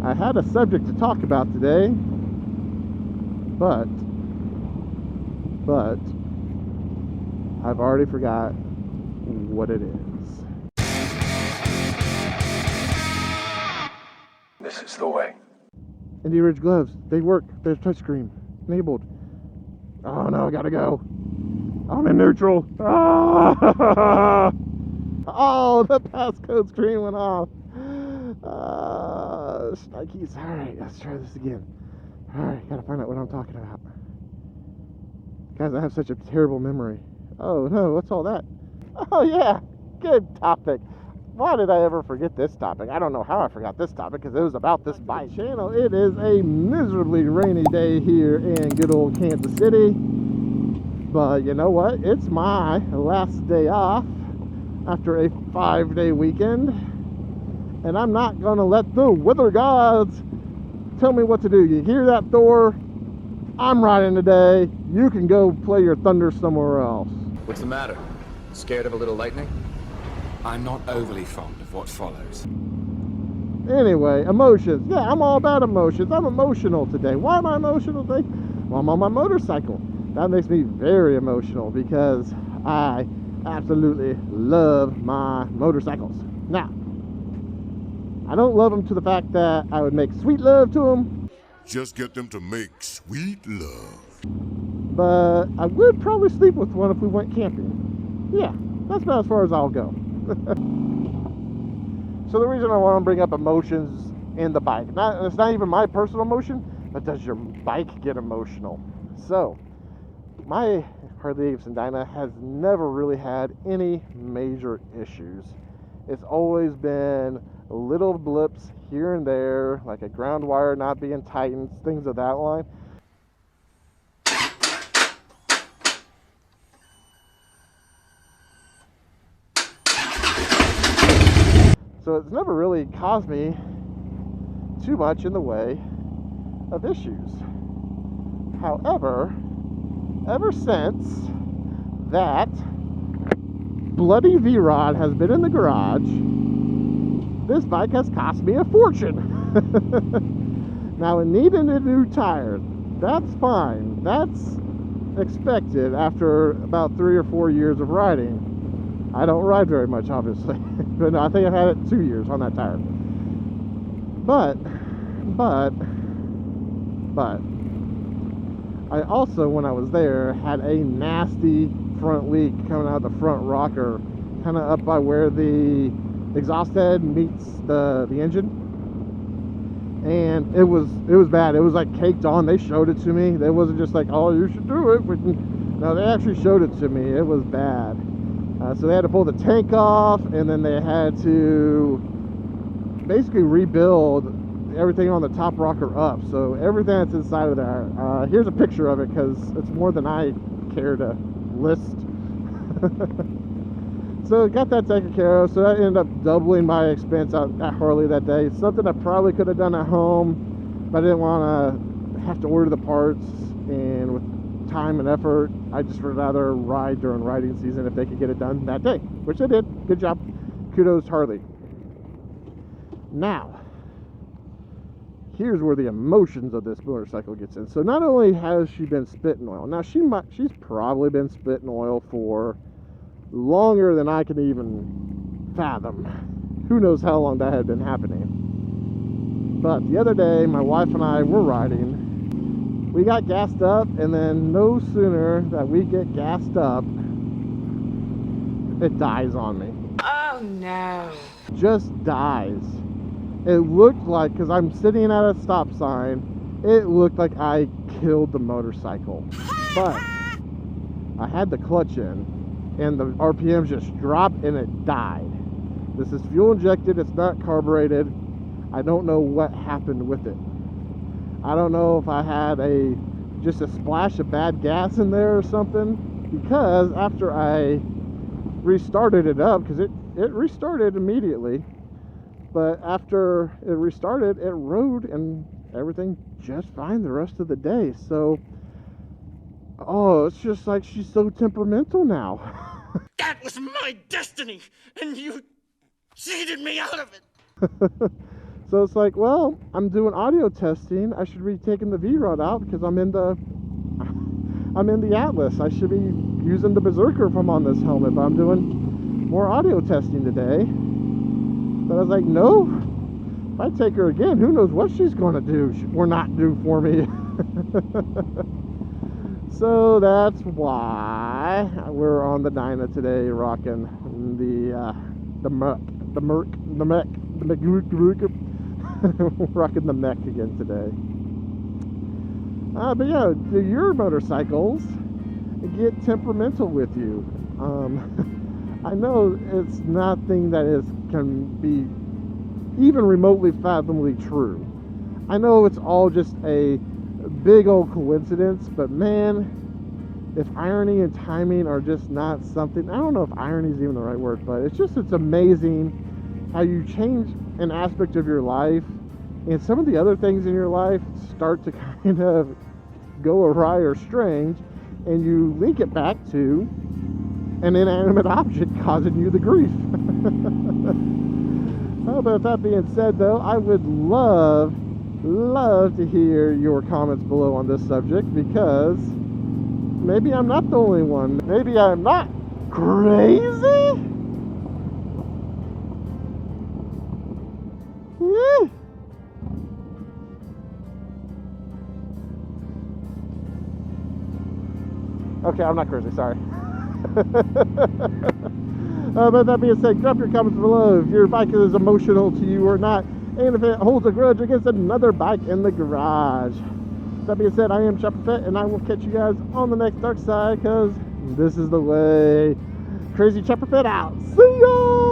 I had a subject to talk about today, but I've already forgot what it is. This is the way. Indie Ridge gloves, they work. There's touchscreen enabled. Oh no, I gotta go. I'm in neutral. Ah! Oh, the passcode screen went off. Nikes. Alright, let's try this again. Alright, gotta find out what I'm talking about. Guys, I have such a terrible memory. Oh no, what's all that? Oh yeah, good topic. Why did I ever forget this topic? I don't know how I forgot this topic, because it was about this bike channel. It is a miserably rainy day here in good old Kansas City. But you know what? It's my last day off after a 5-day weekend. And I'm not going to let the weather gods tell me what to do. You hear that, Thor? I'm riding today. You can go play your thunder somewhere else. What's the matter? Scared of a little lightning? I'm not overly fond of what follows. Anyway, emotions. Yeah, I'm all about emotions. I'm emotional today. Why am I emotional today? Well, I'm on my motorcycle. That makes me very emotional because I absolutely love my motorcycles. Now, I don't love them to the fact that I would make sweet love to them. Just get them to make sweet love. But I would probably sleep with one if we went camping. Yeah, that's about as far as I'll go. So the reason I want to bring up emotions in the bike, it's not even my personal emotion, but does your bike get emotional? So, my Harley Davidson Dyna has never really had any major issues. It's always been little blips here and there, like a ground wire not being tightened, things of that line. So it's never really caused me too much in the way of issues. However, ever since that bloody Vrod has been in the garage, this bike has cost me a fortune. Now, it needed a new tire. That's fine. That's expected after about 3 or 4 years of riding. I don't ride very much, obviously, but I think I've had it 2 years on that tire. But I also, when I was there, had a nasty front leak coming out of the front rocker, kind of up by where the exhaust head meets the engine. And it was bad. It was like caked on. They showed it to me. It wasn't just like, oh, you should do it. No, they actually showed it to me. It was bad. So they had to pull the tank off, and then they had to basically rebuild everything on the top rocker up. So everything that's inside of there, here's a picture of it because it's more than I care to list. So got that taken care of. So that ended up doubling my expense out at Harley that day. Something I probably could have done at home, but I didn't want to have to order the parts, and with time and effort, I just would rather ride during riding season if they could get it done that day, which they did. Good job. Kudos, Harley. Now, here's where the emotions of this motorcycle gets in. So not only has she been spitting oil, now she's probably been spitting oil for longer than I can even fathom. Who knows how long that had been happening. But the other day, my wife and I were riding. We got gassed up, and then no sooner that we get gassed up, it dies on me. Oh no. Just dies. It looked like, because I'm sitting at a stop sign, it looked like I killed the motorcycle. But I had the clutch in, and the RPMs just dropped, and it died. This is fuel injected, it's not carbureted. I don't know what happened with it. I don't know if I had just a splash of bad gas in there or something, because after I restarted it up, because it restarted immediately, but after it restarted, it rode and everything just fine the rest of the day. So, oh, it's just like she's so temperamental now. That was my destiny, and you cheated me out of it. So it's like, well, I'm doing audio testing. I should be taking the Vrod out because I'm in the Atlas. I should be using the Berserker if I'm on this helmet, but I'm doing more audio testing today. But I was like, no, if I take her again, who knows what she's going to do or not do for me. So that's why we're on the Dyna today, rocking the rocking the mech again today. But yeah, your motorcycles get temperamental with you. I know it's nothing that can be even remotely fathomably true. I know it's all just a big old coincidence, but man, if irony and timing are just not something, I don't know if irony is even the right word, but it's amazing how you change an aspect of your life and some of the other things in your life start to kind of go awry or strange, and you link it back to an inanimate object causing you the grief. Oh, but with that being said, though, I would love to hear your comments below on this subject, because maybe I'm not the only one. Maybe I'm not crazy. Yeah. Okay, I'm not crazy, sorry. But that being said, drop your comments below if your bike is emotional to you or not, and if it holds a grudge against another bike in the garage. That being said, I am Chopperfett, and I will catch you guys on the next dark side, because this is the way. Crazy Chopperfett out. See ya!